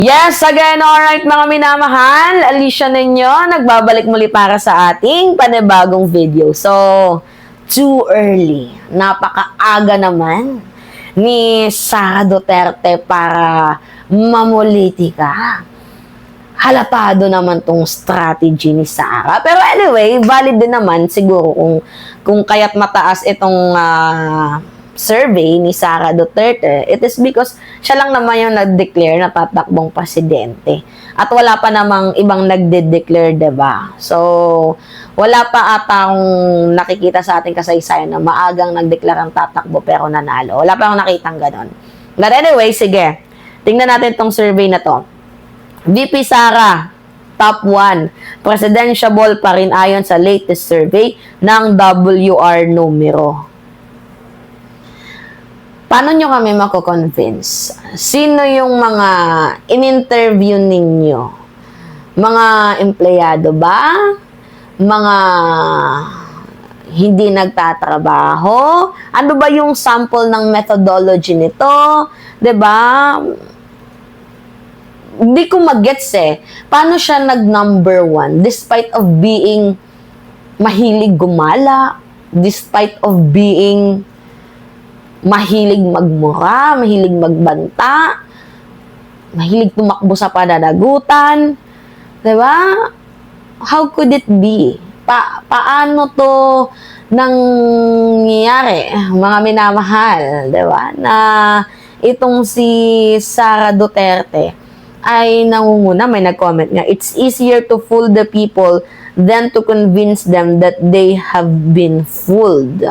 Yes, again, alright mga minamahal, Alicia ninyo, nagbabalik muli para sa ating panibagong video. So, too early, napakaaga naman ni Sara Duterte para mamulitika. Halatado naman tong strategy ni Sara. Pero anyway, valid din naman siguro kung kaya't mataas itong survey ni Sara Duterte, it is because siya lang naman yung nag-declare na tatakbong presidente. At wala pa namang ibang nagde-declare, diba? So, wala pa ata akong nakikita sa ating kasaysayan na maagang nagdeklara ang tatakbo pero nanalo. Wala pa akong nakitang ganon. But anyway, sige. Tingnan natin tong survey na to. VP Sara, top 1. Presidentiable pa rin ayon sa latest survey ng WR numero. Paano nyo kami mako-convince? Sino yung mga in-interview ninyo? Mga empleyado ba? Mga hindi nagtatrabaho? Ano ba yung sample ng methodology nito? 'Di ba? Hindi ko mag-gets Paano siya nag-number 1 despite of being mahilig gumala, despite of being mahilig magmura, mahilig magbanta, mahilig tumakbo sa pananagutan. Diba? How could it be? Paano to nangyayari, mga minamahal? Diba? Na itong si Sara Duterte ay nangunguna, may nag-comment nga, it's easier to fool the people than to convince them that they have been fooled.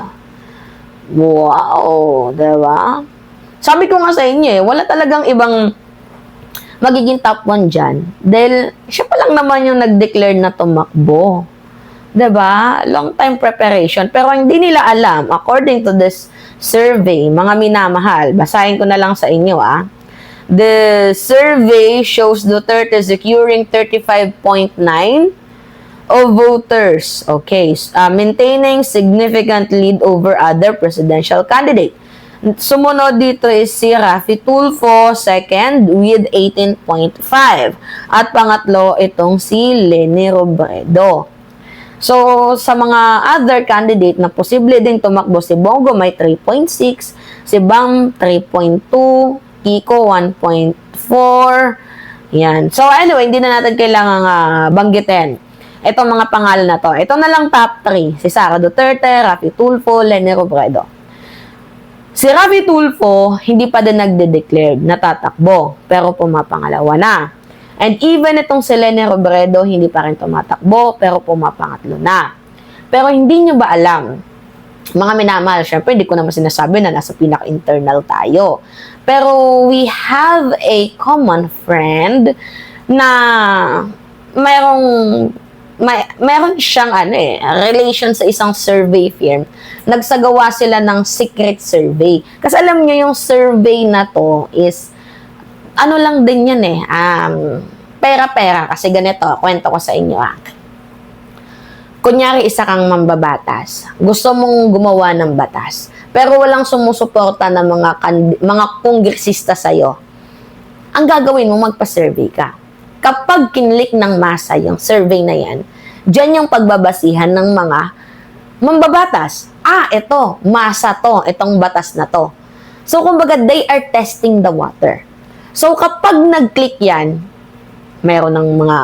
Wow, diba? Sabi ko nga sa inyo wala talagang ibang magiging top 1 dyan. Dahil siya pa lang naman yung nag-declare na tumakbo. Diba? Long time preparation. Pero hindi nila alam, according to this survey, mga minamahal, basahin ko na lang sa inyo The survey shows Duterte securing 35.9 of voters, maintaining significant lead over other presidential candidate. Sumunod dito is si Raffy Tulfo, second with 18.5. At pangatlo, itong si Leni Robredo. So, sa mga other candidate na posible ding tumakbo, si Bongo may 3.6, si Bam 3.2, Kiko 1.4, yan. So, anyway, hindi na natin kailangang banggitin itong mga pangalan na to. Ito na lang top 3. Si Sara Duterte, Raffy Tulfo, Leni Robredo. Si Raffy Tulfo, hindi pa din nagde-declare na tatakbo, pero pumapangalawa na. And even itong si Leni Robredo, hindi pa rin tumatakbo, pero pumapangatlo na. Pero hindi nyo ba alam, mga minamahal, syempre hindi ko naman sinasabi na nasa pinaka-internal tayo. Pero we have a common friend na meron siyang relation sa isang survey firm. Nagsagawa sila ng secret survey. Kasi alam niyo yung survey na to is ano lang din yan pera-pera. Kasi ganito, kwento ko sa inyo Kunyari, isa kang mambabatas. Gusto mong gumawa ng batas. Pero walang sumusuporta ng mga kongresista sa'yo. Ang gagawin mo, magpa-survey ka. Kapag kinlik ng masa yung survey na yan, dyan yung pagbabasihan ng mga mambabatas. Ito, masa to, itong batas na to. So, kumbaga, they are testing the water. So, kapag nag-click yan, meron ng mga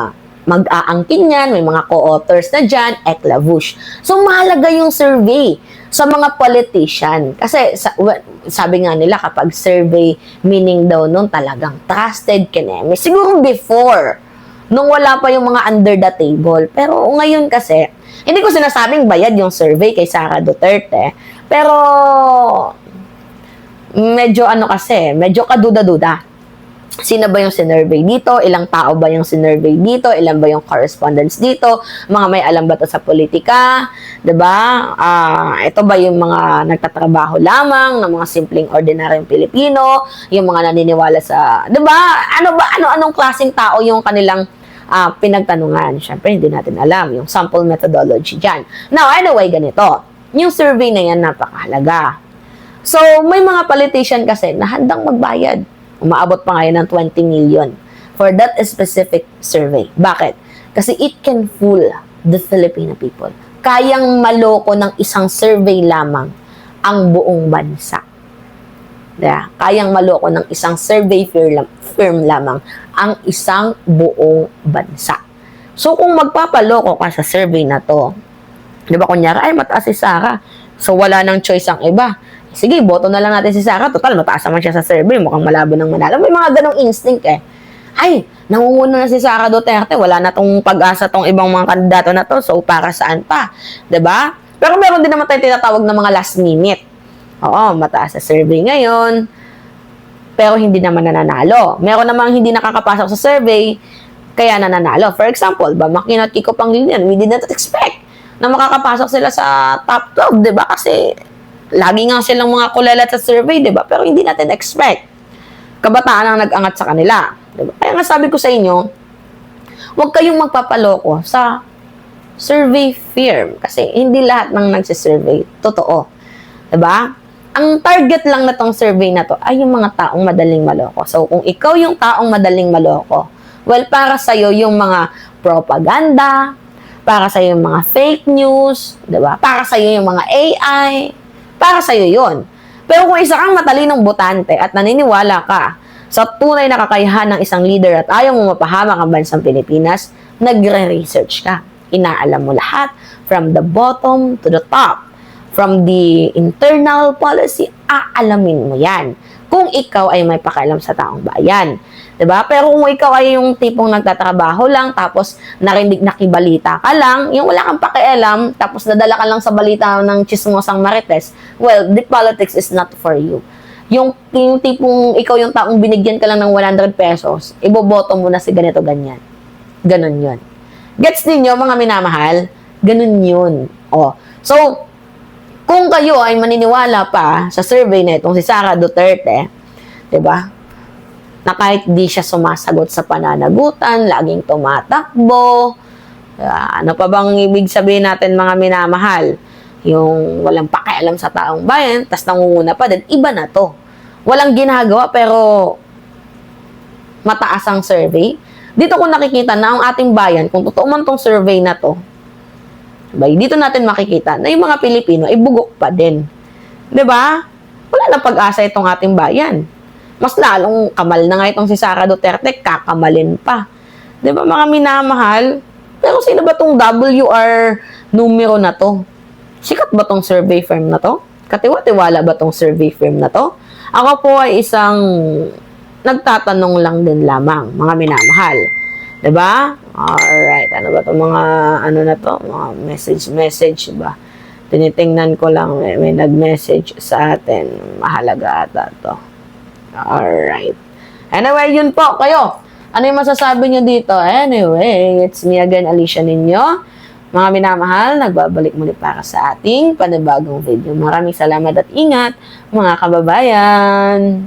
mag-aangkin yan, may mga co-authors na dyan, eklavush. So, mahalaga yung survey sa mga politician. Kasi, sabi nga nila, kapag survey, meaning daw nun talagang trusted, kineme. Siguro before, nung wala pa yung mga under the table. Pero ngayon kasi, hindi ko sinasabing bayad yung survey kay Sara Duterte. Pero, medyo medyo kaduda-duda. Sino ba yung sinurvey dito? Ilang tao ba yung sinurvey dito? Ilan ba yung correspondents dito? Mga may alam ba to sa politika? Diba? Ito ba yung mga nagtatrabaho lamang ng mga simpleng ordinaryong Pilipino? Yung mga naniniwala sa... Diba? Anong klaseng tao yung kanilang pinagtanungan? Siyempre, hindi natin alam. Yung sample methodology dyan. Now, anyway, ganito. Yung survey na yan, napakahalaga. So, may mga politician kasi na handang magbayad. Umaabot pa ngayon ng 20 million for that specific survey. Bakit? Kasi it can fool the Filipino people. Kayang maloko ng isang survey lamang ang buong bansa. Yeah, kayang maloko ng isang survey firm lamang ang isang buong bansa. So, kung magpapaloko ka sa survey na to, di ba, kunyari, ay, mataas si Sarah. So, wala nang choice ang iba. Sige, boto na lang natin si Sarah. Total, mataas naman siya sa survey. Mukhang malabo ng manalo. May mga ganong instinct eh. Ay, nangunguna na si Sara Duterte. Wala na tong pag-asa tong ibang mga kandidato na to. So, para saan pa? Di ba? Pero meron din naman tayong tinatawag na mga last minute. Oo, mataas sa survey ngayon, pero hindi naman nananalo. Meron namang hindi nakakapasok sa survey, kaya nananalo. For example, Makina at Kiko Pangilinan, we did not expect na makakapasok sila sa top 12, di ba? Kasi lagi nga silang mga kulalat sa survey, di ba? Pero hindi natin expect. Kabataan ang nag-angat sa kanila. Di ba? Kaya nga sabi ko sa inyo, huwag kayong magpapaloko sa survey firm. Kasi hindi lahat ng nagsisurvey, totoo. Di ba? Ang target lang na tong survey na to ay yung mga taong madaling maloko. So, kung ikaw yung taong madaling maloko, well, para sa'yo yung mga propaganda, para sa'yo yung mga fake news, di ba? Para sa'yo yung mga AI, para sa'yo yun. Pero kung isa kang matalinong botante at naniniwala ka sa tunay na kakayahan ng isang leader at ayaw mo mapahamak ang bansang Pilipinas, nagre-research ka. Inaalam mo lahat from the bottom to the top. From the internal policy, aalamin mo yan. Kung ikaw ay may pakialam sa taong bayan. Diba? Pero kung ikaw ay yung tipong nagtatrabaho lang, tapos nakibalita ka lang, yung wala kang pakialam, tapos nadala ka lang sa balita ng chismosang marites, well, the politics is not for you. Yung tipong ikaw yung taong binigyan ka lang ng 100 pesos, iboboto mo na si ganito, ganyan. Ganon yun. Gets ninyo, mga minamahal? Ganon yun. Oh. So, kung kayo ay maniniwala pa sa survey na itong si Sara Duterte, di ba? Na kahit di siya sumasagot sa pananagutan, laging tumatakbo, ano pa bang ibig sabihin natin, mga minamahal? Yung walang pakialam sa taong bayan, tas nangunguna pa din, iba na to. Walang ginagawa pero mataas ang survey. Dito ko nakikita na ang ating bayan, kung totoo man tong survey na to, dito natin makikita na yung mga Pilipino ay bugok pa din. 'Di ba? Wala nang pag-asa itong ating bayan. Mas lalong kamal na nga itong si Sara Duterte, kakamalin pa. 'Di ba, mga minamahal? Pero sino ba tong WR numero na to? Sikat ba tong survey firm na to? Katiwa-tiwala ba tong survey firm na to? Ako po ay isang nagtatanong lang din lamang, mga minamahal. Diba? Alright. Ano ba itong mga, ano na to? Mga message ba? Tinitingnan ko lang. May nag-message sa atin. Mahalaga ata to. Alright. Anyway, yun po. Kayo, ano yung masasabi nyo dito? Anyway, it's me again, Alicia ninyo. Mga minamahal, nagbabalik muli para sa ating panibagong video. Maraming salamat at ingat, mga kababayan.